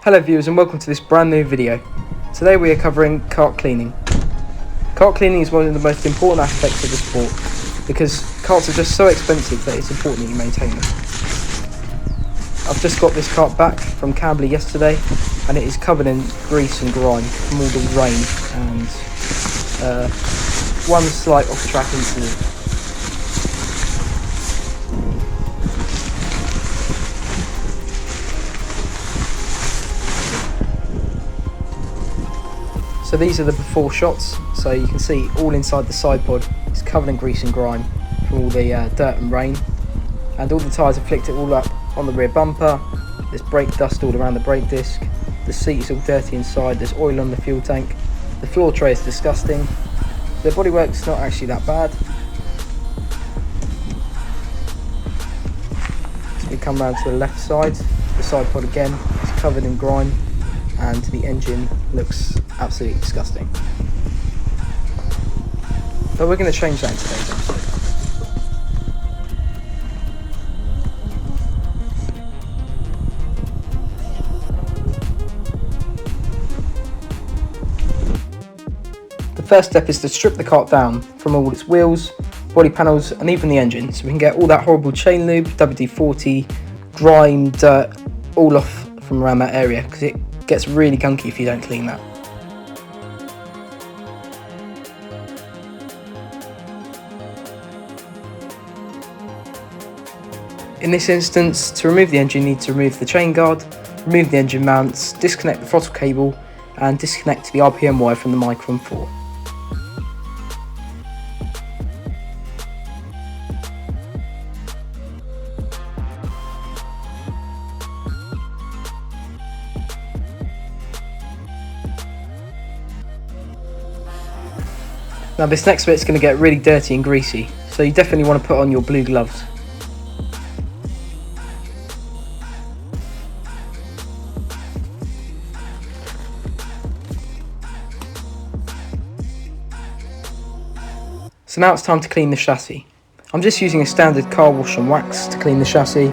Hello viewers and welcome to this brand new video. Today we are covering kart cleaning. Kart cleaning is one of the most important aspects of the sport because karts are just so expensive that it's important that you maintain them. I've just got this kart back from Camberley yesterday and it is covered in grease and grime from all the rain and one slight off-track incident. So these are the before shots, so you can see all inside the side pod is covered in grease and grime from all the dirt and rain, and all the tyres have flicked it all up on the rear bumper. There's brake dust all around the brake disc, the seat is all dirty inside, there's oil on the fuel tank, the floor tray is disgusting. The bodywork's not actually that bad. So we come round to the left side, the side pod again is covered in grime and the engine looks absolutely disgusting. But we're going to change that in today's episode. The first step is to strip the kart down from all its wheels, body panels and even the engine, so we can get all that horrible chain lube, WD-40, grime, dirt all off from around that area, because it gets really gunky if you don't clean that. In this instance, to remove the engine you need to remove the chain guard, remove the engine mounts, disconnect the throttle cable and disconnect the RPM wire from the Micron 4. Now this next bit's going to get really dirty and greasy, so you definitely want to put on your blue gloves. So now it's time to clean the chassis. I'm just using a standard car wash and wax to clean the chassis,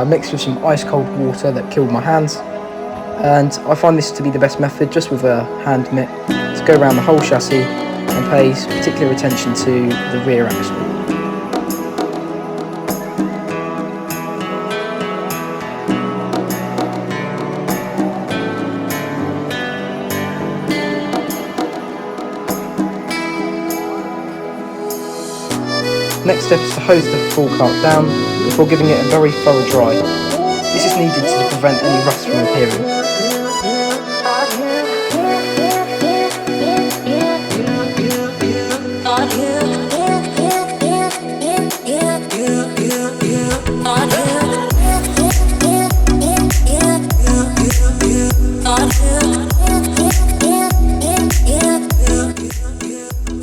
mixed with some ice cold water that killed my hands. And I find this to be the best method, just with a hand mitt, to go around the whole chassis and pays particular attention to the rear axle. Next step is to hose the full kart down before giving it a very thorough dry. This is needed to prevent any rust from appearing.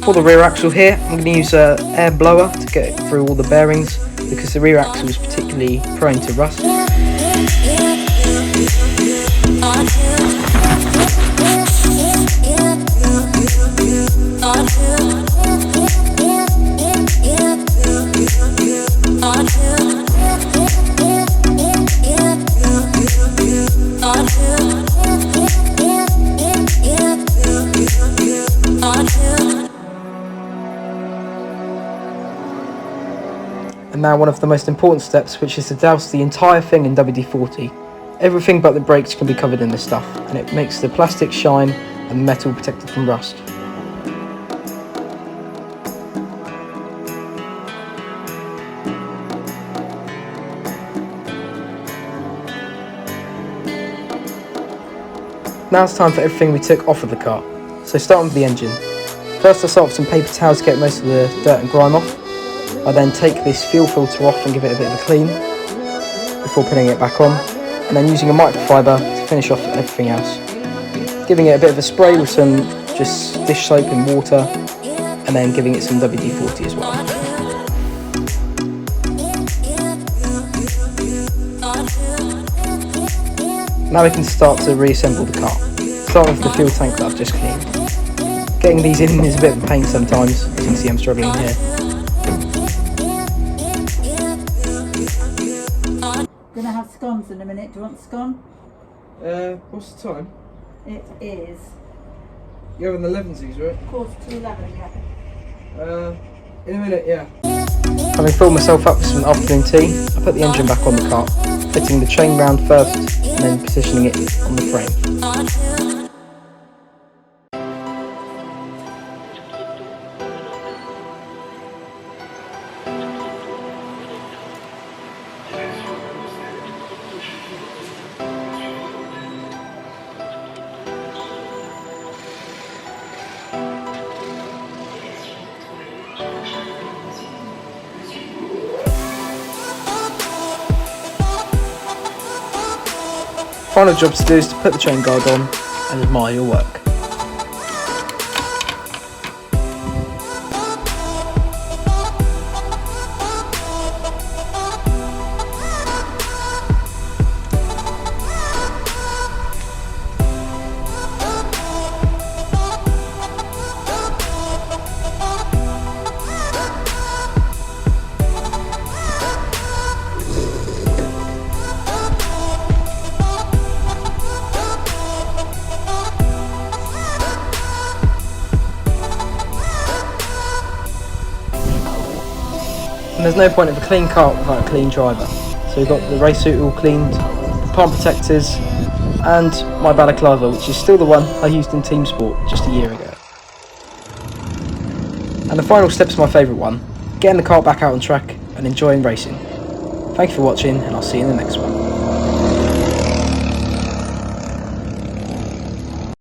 For the rear axle here, I'm going to use an air blower to get it through all the bearings because the rear axle is particularly prone to rust. And now one of the most important steps, which is to douse the entire thing in WD-40. Everything but the brakes can be covered in this stuff, and it makes the plastic shine and the metal protected from rust. Now it's time for everything we took off of the kart. So starting with the engine. First I start with some paper towels to get most of the dirt and grime off. I then take this fuel filter off and give it a bit of a clean before putting it back on, and then using a microfiber to finish off everything else. Giving it a bit of a spray with some just dish soap and water, and then giving it some WD-40 as well. Now we can start to reassemble the car. Starting with the fuel tank that I've just cleaned. Getting these in is a bit of a pain sometimes, as you can see I'm struggling here. Gonna have scones in a minute. Do you want scone? What's the time? It is You're having the 11s, right? 11:15, yeah. In a minute, yeah. Having filled myself up with some afternoon tea, I put the engine back on the cart, fitting the chain round first and then positioning it on the frame. Final job to do is to put the chain guard on and admire your work. And there's no point of a clean kart without a clean driver. So we've got the race suit all cleaned, the palm protectors, and my balaclava, which is still the one I used in team sport just a year ago. And the final step is my favourite one, getting the kart back out on track and enjoying racing. Thank you for watching, and I'll see you in the next one.